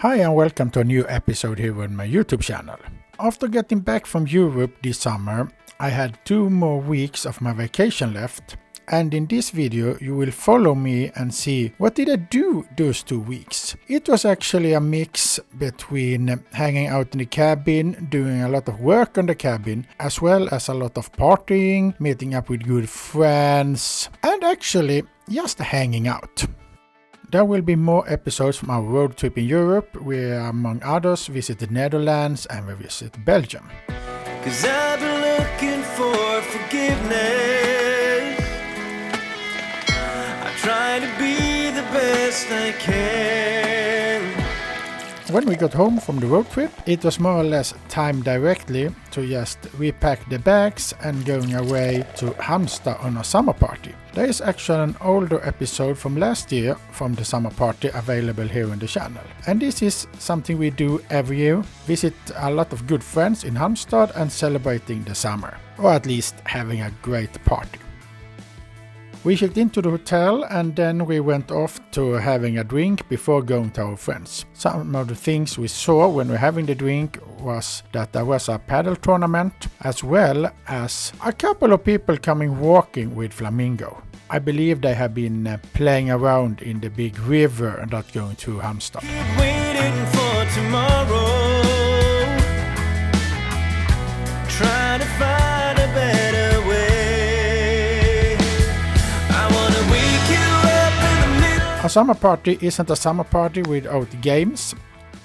Hi and welcome to a new episode here on my YouTube channel. After getting back from Europe this summer, I had 2 more weeks of my vacation left, and in this video you will follow me and see what did I do those 2 weeks. It was actually a mix between hanging out in the cabin, doing a lot of work on the cabin, as well as a lot of partying, meeting up with good friends, and actually just hanging out. There will be more episodes from our road trip in Europe. We, among others, visited Netherlands and we visited Belgium. 'Cause I've been looking for forgiveness. I try to be the best I can. When we got home from the road trip, it was more or less timed directly to just repack the bags and going away to Halmstad on a summer party. There is actually an older episode from last year from the summer party available here on the channel. And this is something we do every year, visit a lot of good friends in Halmstad and celebrating the summer, or at least having a great party. We checked into the hotel and then we went off to having a drink before going to our friends. Some of the things we saw when we were having the drink was that there was a paddle tournament, as well as a couple of people coming walking with flamingo. I believe they have been playing around in the big river that's going through Halmstad. Keep waiting for tomorrow. Trying to find a better way. I wanna wake you up in the middle. A summer party isn't a summer party without games,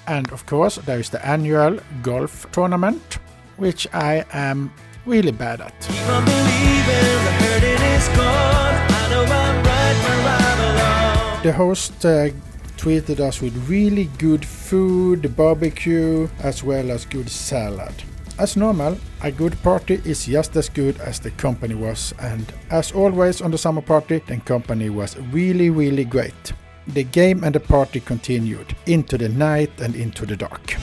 and of course there is the annual golf tournament, which I am really bad at. Keep on believing the hurting is gone. I know I'm right where I belong. The host treated us with really good food, barbecue, as well as good salad. As normal, a good party is just as good as the company was, and as always on the summer party, the company was really great. The game and the party continued into the night and into the dark.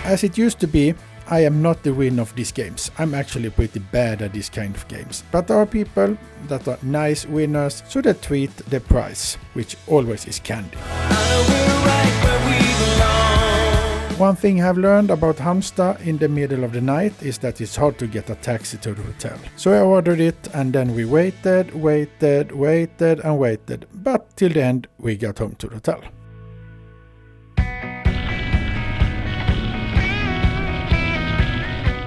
As it used to be, I am not the winner of these games. I'm actually pretty bad at these kind of games. But there are people that are nice winners, so they treat the prize, which always is candy. One thing I've learned about Halmstad in the middle of the night is that it's hard to get a taxi to the hotel. So I ordered it and then we waited, but till the end we got home to the hotel.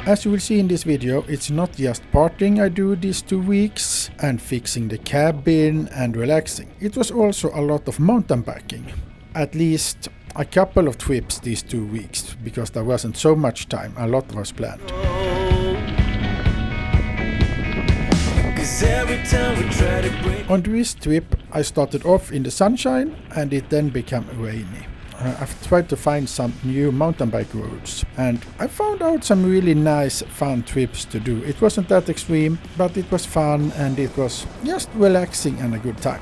As you will see in this video, it's not just partying I do these 2 weeks and fixing the cabin and relaxing. It was also a lot of mountain biking. At least a couple of trips these 2 weeks, because there wasn't so much time, a lot was planned. On this trip I started off in the sunshine and it then became rainy. I've tried to find some new mountain bike routes and I found out some really nice fun trips to do. It wasn't that extreme, but it was fun and it was just relaxing and a good time.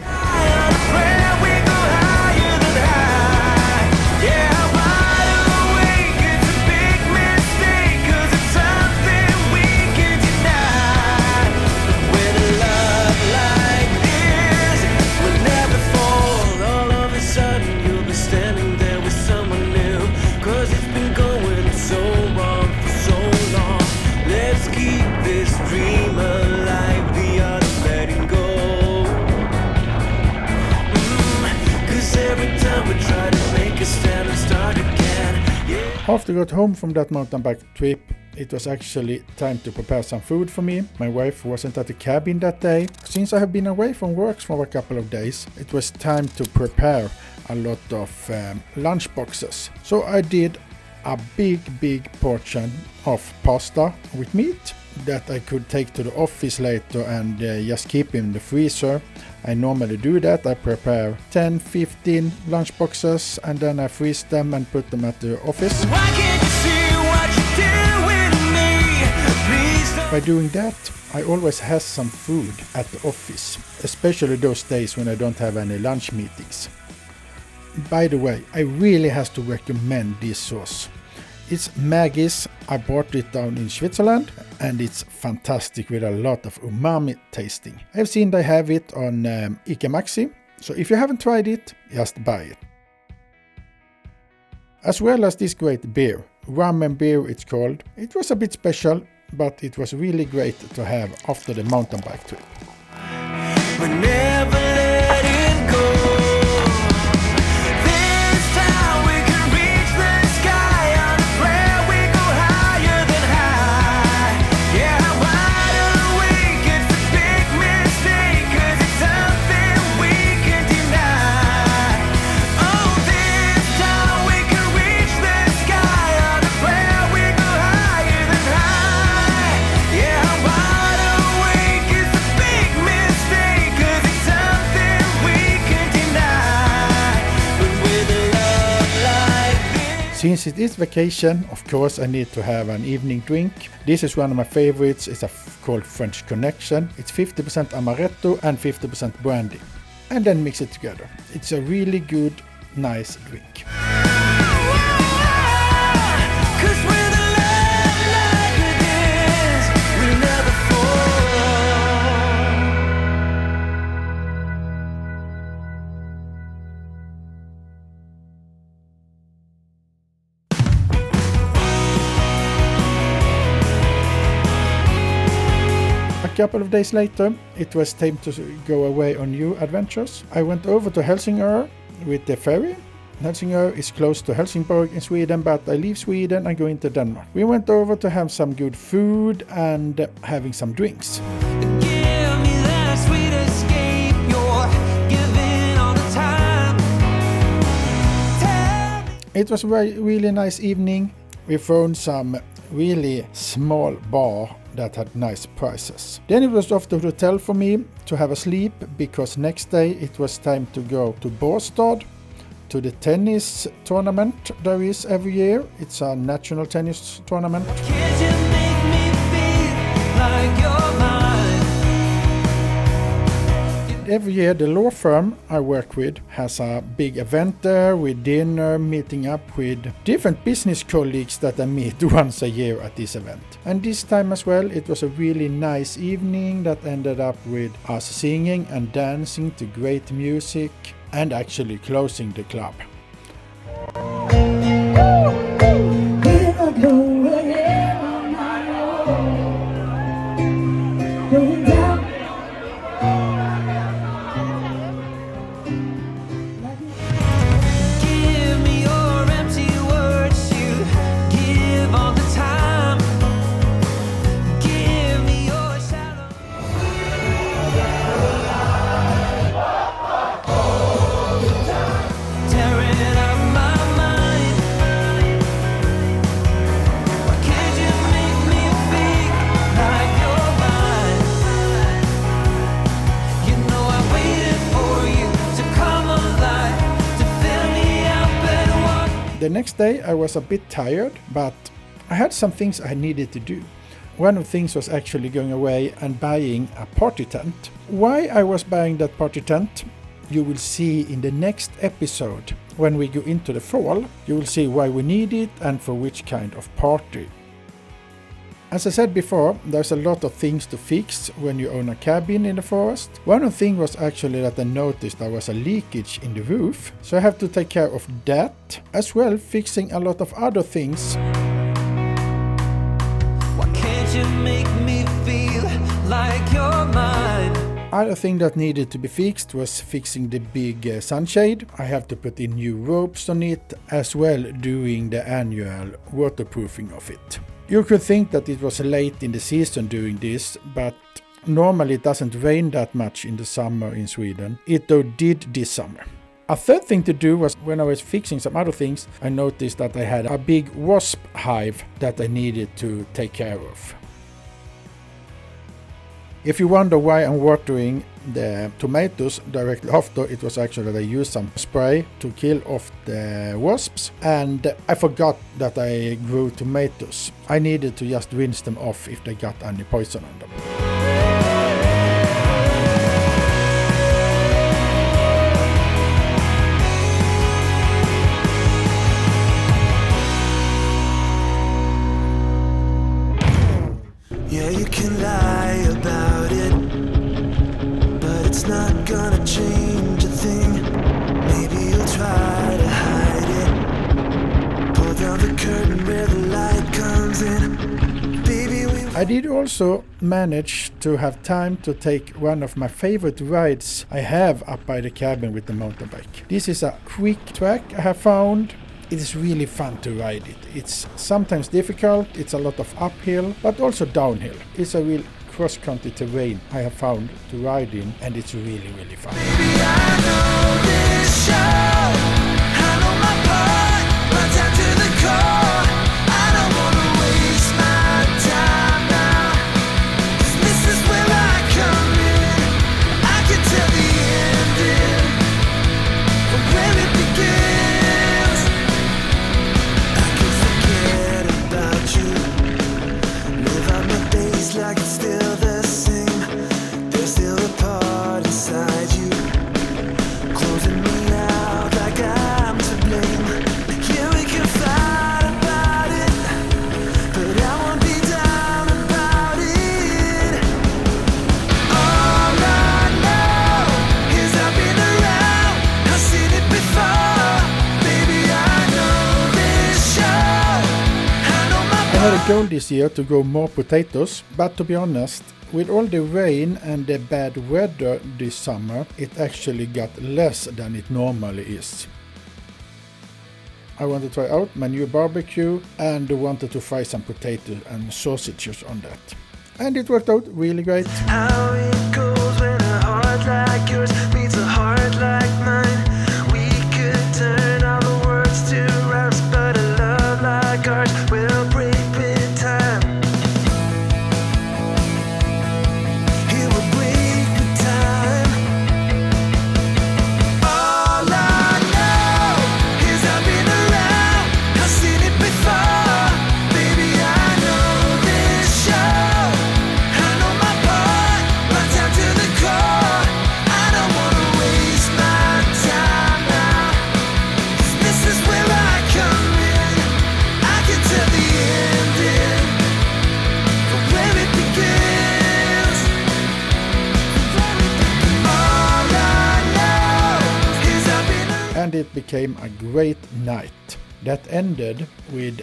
After I got home from that mountain bike trip, it was actually time to prepare some food for me. My wife wasn't at the cabin that day. Since I have been away from work for a couple of days, it was time to prepare a lot of lunch boxes. So I did a big portion of pasta with meat, that I could take to the office later and just keep in the freezer. I normally do that. I prepare 10-15 lunch boxes and then I freeze them and put them at the office. Why can't you see what you do with me? Please don't. By doing that, I always have some food at the office, especially those days when I don't have any lunch meetings. By the way, I really have to recommend this sauce. It's Maggie's. I bought it down in Switzerland and it's fantastic with a lot of umami tasting. I've seen they have it on ICA Maxi, so if you haven't tried it, just buy it. As well as this great beer, rum and beer it's called. It was a bit special, but it was really great to have after the mountain bike trip. We're never letting go. This time we can reach the sky. On a prayer we go higher than high. Yeah, wide awake, it's a big mistake, 'cause it's something we can deny. Oh, this time we can reach the sky. On a prayer we go higher than high. Yeah, wide awake, it's a big mistake, 'cause it's something we can deny. But with a love like this. Since it is vacation, of course I need to have an evening drink. This is one of my favorites. It's called French Connection. It's 50% amaretto and 50% brandy. And then mix it together. It's a really good, nice drink. 'Cause with a love like this, we'll never fall. A couple of days later, it was time to go away on new adventures. I went over to Helsingör with the ferry. Helsingör is close to Helsingborg in Sweden, but I leave Sweden and go into Denmark. We went over to have some good food and having some drinks. Give me that sweet escape, you're giving all the time. Tell me. It was a really nice evening. We found some really small bar that had nice prices. Then it was off to the hotel for me to have a sleep, because next day it was time to go to Båstad to the tennis tournament there is every year. It's a national tennis tournament. Can't you make me feel like you're mine? Every year the law firm I work with has a big event there with dinner, meeting up with different business colleagues that I meet once a year at this event. And this time as well it was a really nice evening that ended up with us singing and dancing to great music and actually closing the club. Give me your empty words, you give all the time. Give me your shadow. Tearing up my mind. Why can't you make me feel like you're mine? You know I waited for you to come alive, to fill me up and walk. The next day I was a bit tired, but I had some things I needed to do. One of the things was actually going away and buying a party tent. Why I was buying that party tent, you will see in the next episode. When we go into the fall, you will see why we need it and for which kind of party. As I said before, there's a lot of things to fix when you own a cabin in the forest. One of the things was actually that I noticed there was a leakage in the roof, so I have to take care of that, as well fixing a lot of other things. Why can't you make me feel like you're mine? Other thing that needed to be fixed was fixing the big sunshade. I have to put in new ropes on it, as well doing the annual waterproofing of it. You could think that it was late in the season doing this, but normally it doesn't rain that much in the summer in Sweden. It though did this summer. A third thing to do was when I was fixing some other things, I noticed that I had a big wasp hive that I needed to take care of. If you wonder why I'm watering the tomatoes directly after, it was actually that I used some spray to kill off the wasps, and I forgot that I grew tomatoes. I needed to just rinse them off if they got any poison on them. Yeah, you can lie about it, but it's not gonna change a thing. Maybe you'll try to hide it. Pull down the curtain where the light comes in. Baby, I did also manage to have time to take one of my favorite rides I have up by the cabin with the mountain bike. This is a quick track I have found. It is really fun to ride it. It's sometimes difficult, it's a lot of uphill, but also downhill. It's a real cross-country terrain I have found to ride in, and it's really, really fun. baby, I know this show. I know my part, my time to the core. I don't wanna waste my time now, 'cause this is where I come in. I can tell the ending from where it begins. I can forget about you, live out my days like it's still the same. There's still a part inside you, closing me out like I'm to blame. Yeah, we can fight about it, but I won't be down about it. All I know is I've been around, I've seen it before. Baby, I know this show. I know my I had a goal this year to grow more potatoes, but to be honest, with all the rain and the bad weather this summer, it actually got less than it normally is. I want to try out my new barbecue and wanted to fry some potatoes and sausages on that. And it worked out really great. How it goes when a heart like yours meets a heart like mine. We could turn all the words to rhymes, but a love like ours will break with time. It will break with time. All I know is I've been around, I've seen it before. Baby, I know this show. I know my part, my time to the core. I don't wanna waste my time now, 'cause this is where I come in. I can tell the ending from where it begins. All I know is I've been around. And it became a great night that ended with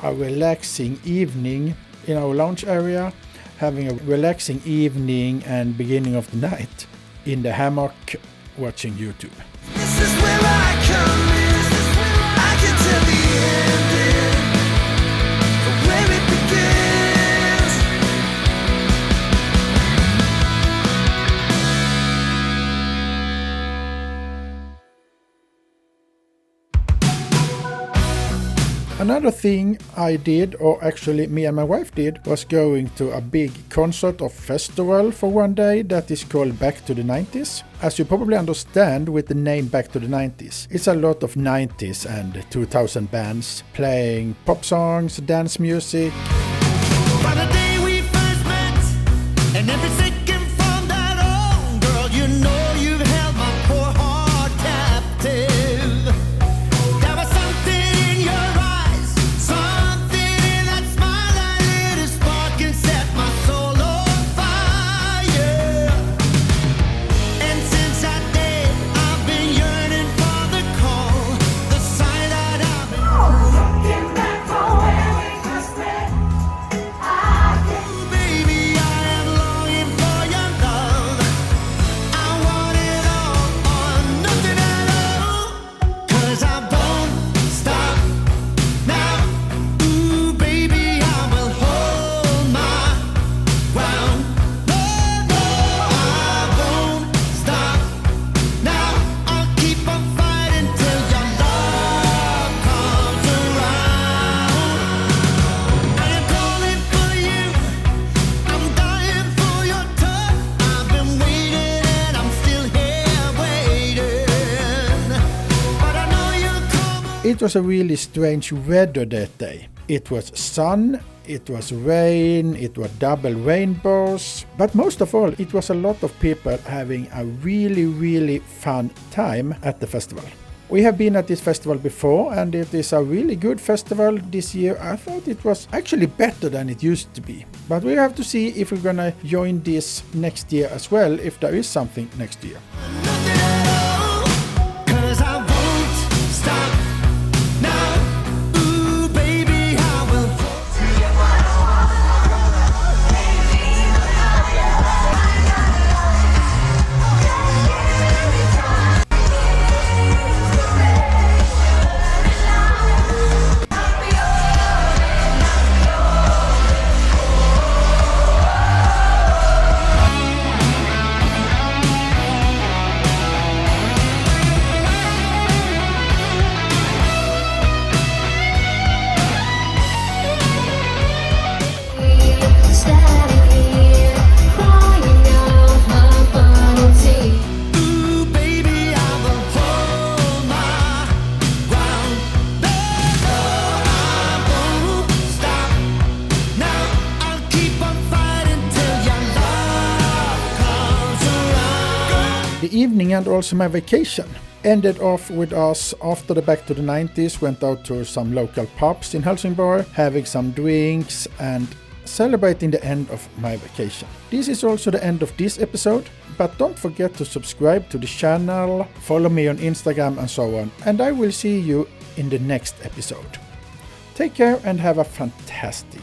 a relaxing evening in our lounge area, having a relaxing evening and beginning of the night in the hammock watching YouTube. This is where I come in. I can tell the ending from where it begins. Another thing I did, or actually me and my wife did, was going to a big concert or festival for one day that is called Back to the 90s. As you probably understand with the name Back to the 90s, it's a lot of 90s and 2000 bands playing pop songs, dance music. By the day we first met, and every second from that on, girl, you know you've held my poor heart captive. There was something in your eyes, something in that smile that lit a spark and set my soul on fire. And since that day, I've been yearning for the call, the sign that I've been. Looking back for where we first met, I It was a really strange weather that day. It was sun, it was rain, it was double rainbows, but most of all it was a lot of people having a really fun time at the festival. We have been at this festival before and it is a really good festival this year. I thought it was actually better than it used to be. But we have to see if we're gonna join this next year as well, if there is something next year. The evening and also my vacation ended off with us after the Back to the 90s, went out to some local pubs in Helsingborg, having some drinks and celebrating the end of my vacation. This is also the end of this episode, but don't forget to subscribe to the channel, follow me on Instagram and so on, and I will see you in the next episode. Take care and have a fantastic